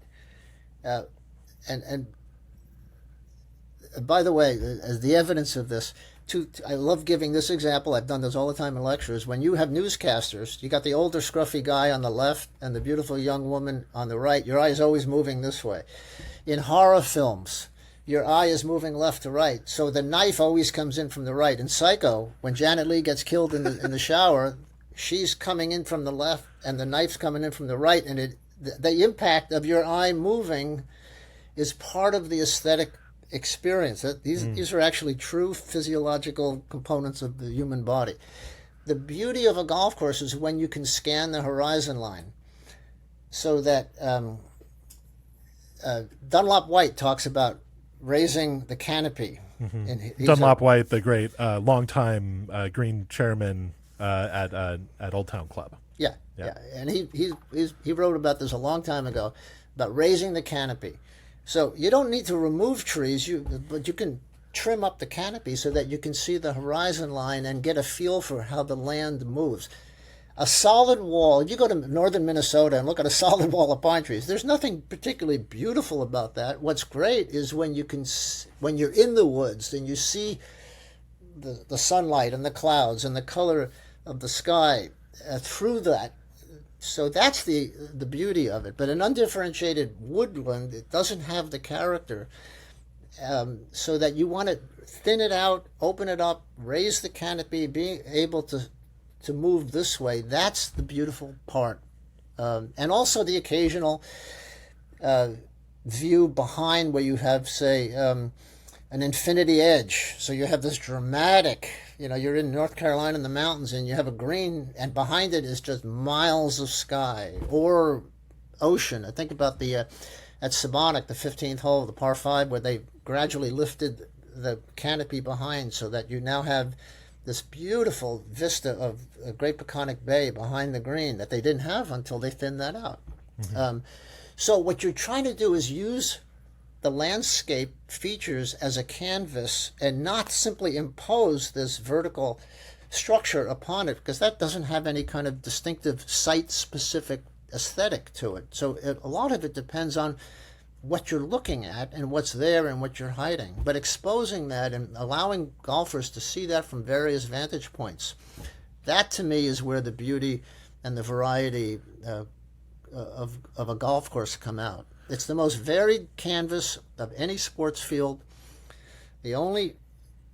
And by the way, as the evidence of this, I love giving this example. I've done this all the time in lectures. When you have newscasters, you got the older scruffy guy on the left and the beautiful young woman on the right. Your eye is always moving this way. In horror films, your eye is moving left to right. So the knife always comes in from the right. In Psycho, when Janet Leigh gets killed in the shower, she's coming in from the left and the knife's coming in from the right. And the impact of your eye moving is part of the aesthetic experience. These are actually true physiological components of the human body. The beauty of a golf course is when you can scan the horizon line, so that Dunlop White talks about raising the canopy. Mm-hmm. And Dunlop White, the great longtime green chairman at Old Town Club. Yeah. And he wrote about this a long time ago, about raising the canopy. So you don't need to remove trees, but you can trim up the canopy so that you can see the horizon line and get a feel for how the land moves. A solid wall, if you go to northern Minnesota and look at a solid wall of pine trees, there's nothing particularly beautiful about that. What's great is when you're in the woods and you see the sunlight and the clouds and the color of the sky through that. So that's the beauty of it. But an undifferentiated woodland, it doesn't have the character, so that you want to thin it out, open it up, raise the canopy, being able to move this way. That's the beautiful part. And also the occasional view behind where you have, say, an infinity edge. So you have this dramatic, you're in North Carolina in the mountains and you have a green and behind it is just miles of sky or ocean. I think about at Sabonic, the 15th hole of the par 5, where they gradually lifted the canopy behind so that you now have this beautiful vista of Great Peconic Bay behind the green that they didn't have until they thinned that out. Mm-hmm. So what you're trying to do is use the landscape features as a canvas and not simply impose this vertical structure upon it, because that doesn't have any kind of distinctive site-specific aesthetic to it. So a lot of it depends on what you're looking at and what's there and what you're hiding. But exposing that and allowing golfers to see that from various vantage points, that to me is where the beauty and the variety of a golf course come out. It's the most varied canvas of any sports field. The only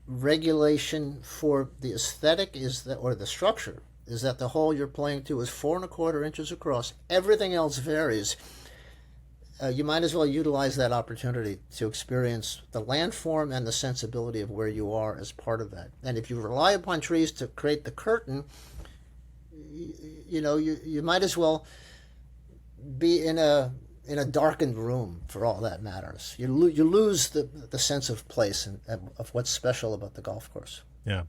regulation for the aesthetic is that, or the structure, is that the hole you're playing to is 4.25 inches across. Everything else varies. You might as well utilize that opportunity to experience the landform and the sensibility of where you are as part of that. And if you rely upon trees to create the curtain, you might as well be in a darkened room for all that matters. You lose the sense of place and of what's special about the golf course. Yeah.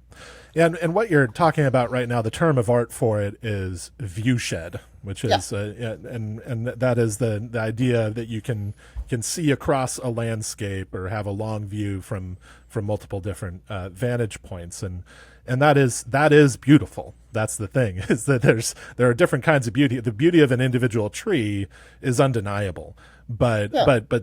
And what you're talking about right now, the term of art for it is viewshed, which is and that is the idea that you can see across a landscape or have a long view from multiple different vantage points, and that is beautiful. That's the thing, is that there are different kinds of beauty. The beauty of an individual tree is undeniable, but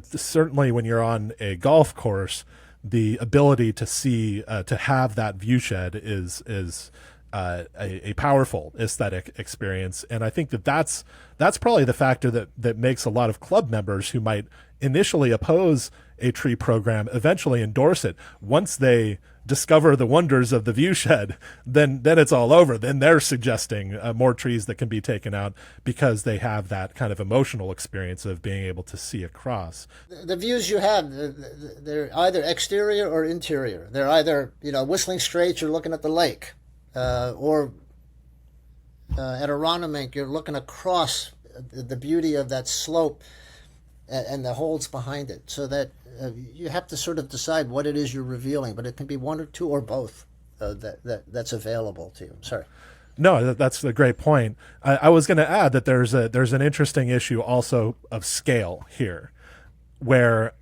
certainly when you're on a golf course, the ability to see, to have that viewshed is a powerful aesthetic experience. And I think that's probably the factor that makes a lot of club members who might initially oppose a tree program eventually endorse it. Once they discover the wonders of the viewshed, then it's all over. Then they're suggesting more trees that can be taken out because they have that kind of emotional experience of being able to see across. The views you have, they're either exterior or interior. They're either, Whistling Straits, you're looking at the lake, or at Aronimink, you're looking across the beauty of that slope and the holes behind it, so that you have to sort of decide what it is you're revealing, but it can be one or two or both that's available to you. Sorry. No, that's a great point. I was going to add that there's an interesting issue also of scale here, where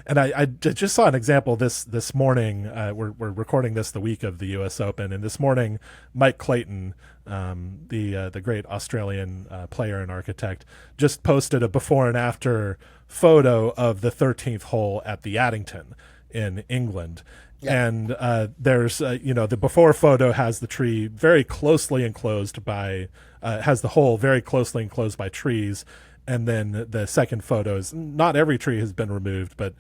and I just saw an example this morning. We're recording this the week of the U.S. Open, and this morning Mike Clayton, the great Australian player and architect, just posted a before and after photo of the 13th hole at the Addington in England. Yeah. And there's the before photo has the tree very closely enclosed by has the hole very closely enclosed by trees. And then the second photo is not every tree has been removed, but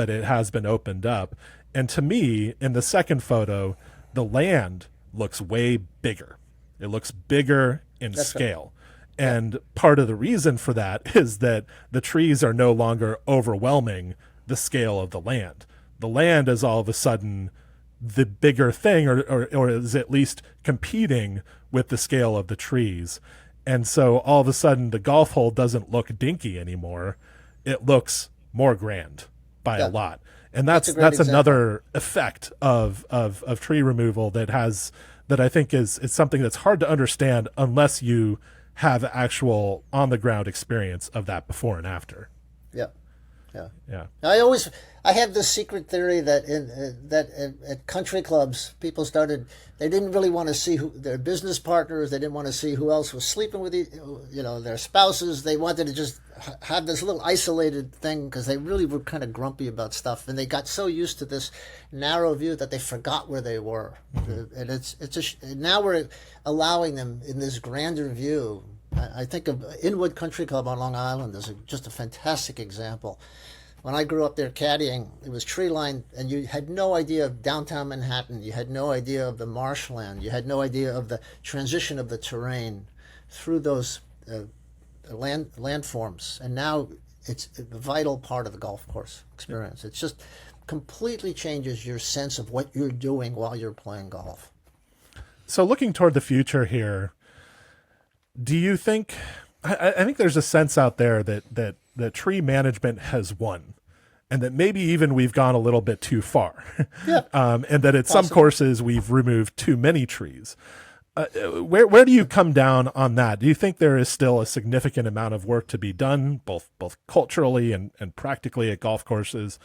it has been opened up. And to me, in the second photo, the land looks way bigger. It looks bigger in scale. Right. And part of the reason for that is that the trees are no longer overwhelming the scale of the land. The land is all of a sudden the bigger thing, or is at least competing with the scale of the trees. And so all of a sudden the golf hole doesn't look dinky anymore. It looks more grand by a lot. And that's another effect of tree removal that I think is it's something that's hard to understand unless you have actual on the ground experience of that before and after. Yeah. I have this secret theory that at country clubs, people they didn't really want to see their business partners. They didn't want to see who else was sleeping with their spouses. They wanted to just have this little isolated thing because they really were kind of grumpy about stuff, and they got so used to this narrow view that they forgot where they were. And now we're allowing them in this grander view. I think of Inwood Country Club on Long Island as just a fantastic example. When I grew up there caddying, it was tree lined, and you had no idea of downtown Manhattan. You had no idea of the marshland. You had no idea of the transition of the terrain through those landforms. And now it's a vital part of the golf course experience. It just completely changes your sense of what you're doing while you're playing golf. So looking toward the future here, do you think, I think there's a sense out there that tree management has won, and that maybe even we've gone a little bit too far. Yeah. And that at some courses we've removed too many trees. Where do you come down on that? Do you think there is still a significant amount of work to be done, both culturally and practically at golf courses,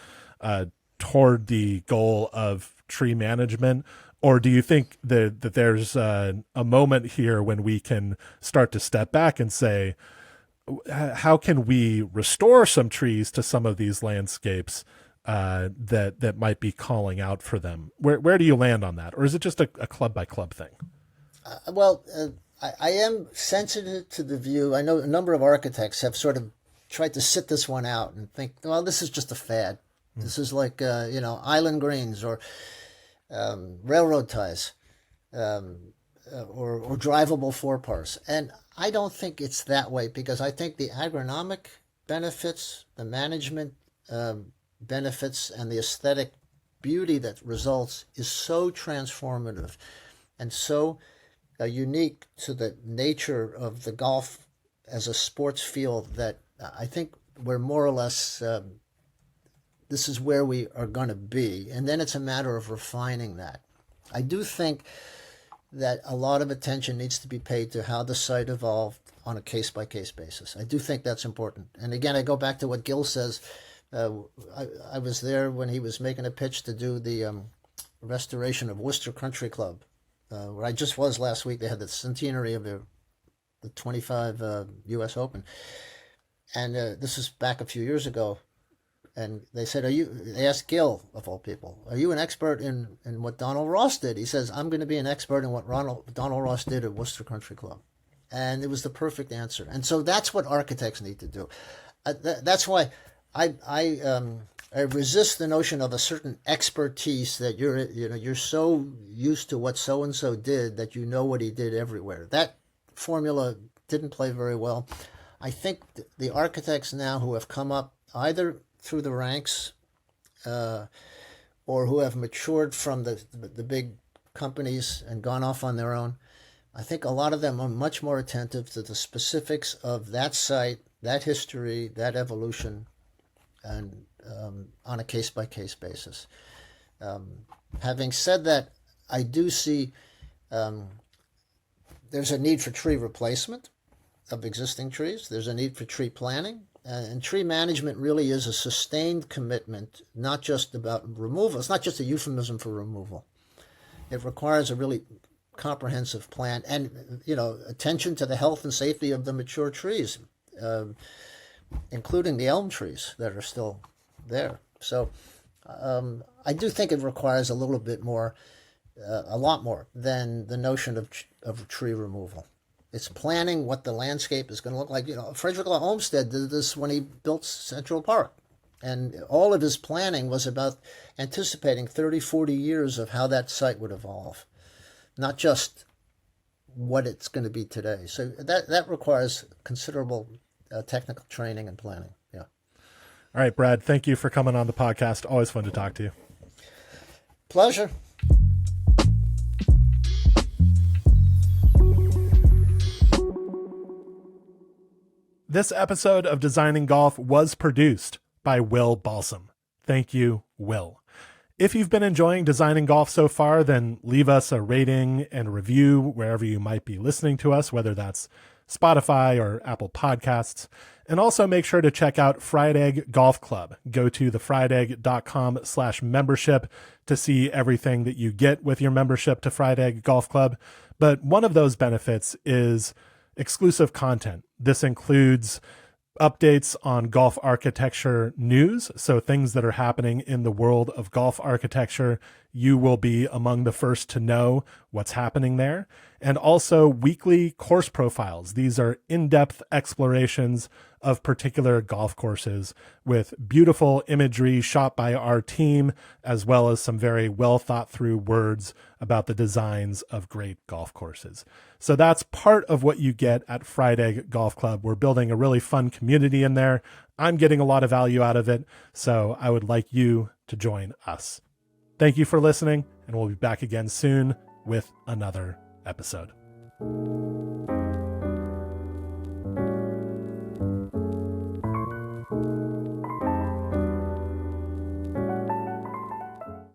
toward the goal of tree management? Or do you think that there's a moment here when we can start to step back and say, how can we restore some trees to some of these landscapes that might be calling out for them? Where do you land on that? Or is it just a club by club thing? I am sensitive to the view. I know a number of architects have sort of tried to sit this one out and think, well, this is just a fad. This is like, island greens or railroad ties or drivable four-pars. And I don't think it's that way, because I think the agronomic benefits, the management benefits, and the aesthetic beauty that results is so transformative and so unique to the nature of the golf as a sports field that I think we're more or less, this is where we are going to be. And then it's a matter of refining that. I do think that a lot of attention needs to be paid to how the site evolved on a case-by-case basis. I do think that's important. And again, I go back to what Gil says. I was there when he was making a pitch to do the restoration of Worcester Country Club, where I just was last week. They had the centenary of the 25 U.S. Open. And this was back a few years ago. And they said, they asked Gil, of all people, are you an expert in what Donald Ross did? He says, I'm going to be an expert in what Donald Ross did at Worcester Country Club. And it was the perfect answer. And so that's what architects need to do. That's why I resist the notion of a certain expertise that you're so used to what so-and-so did that you know what he did everywhere. That formula didn't play very well. I think the architects now who have come up either through the ranks or who have matured from the big companies and gone off on their own, I think a lot of them are much more attentive to the specifics of that site, that history, that evolution, and on a case-by-case basis. Having said that, I do see there's a need for tree replacement of existing trees. There's a need for tree planting. And tree management really is a sustained commitment, not just about removal. It's not just a euphemism for removal. It requires a really comprehensive plan and, attention to the health and safety of the mature trees, including the elm trees that are still there. So I do think it requires a little bit more, a lot more than the notion of tree removal. It's planning what the landscape is going to look like. Frederick Law Olmsted did this when he built Central Park. And all of his planning was about anticipating 30, 40 years of how that site would evolve, not just what it's going to be today. So that requires considerable technical training and planning. Yeah. All right, Brad, thank you for coming on the podcast. Always fun to talk to you. Pleasure. This episode of Designing Golf was produced by Will Balsam. Thank you, Will. If you've been enjoying Designing Golf so far, then leave us a rating and a review wherever you might be listening to us, whether that's Spotify or Apple Podcasts. And also make sure to check out Fried Egg Golf Club. Go to thefriedegg.com/membership to see everything that you get with your membership to Fried Egg Golf Club. But one of those benefits is exclusive content. This includes updates on golf architecture news, so things that are happening in the world of golf architecture. You will be among the first to know what's happening there. And also weekly course profiles. These are in-depth explorations of particular golf courses with beautiful imagery shot by our team, as well as some very well thought through words about the designs of great golf courses. So that's part of what you get at Fried Egg Golf Club. We're building a really fun community in there. I'm getting a lot of value out of it, so I would like you to join us. Thank you for listening, and we'll be back again soon with another episode.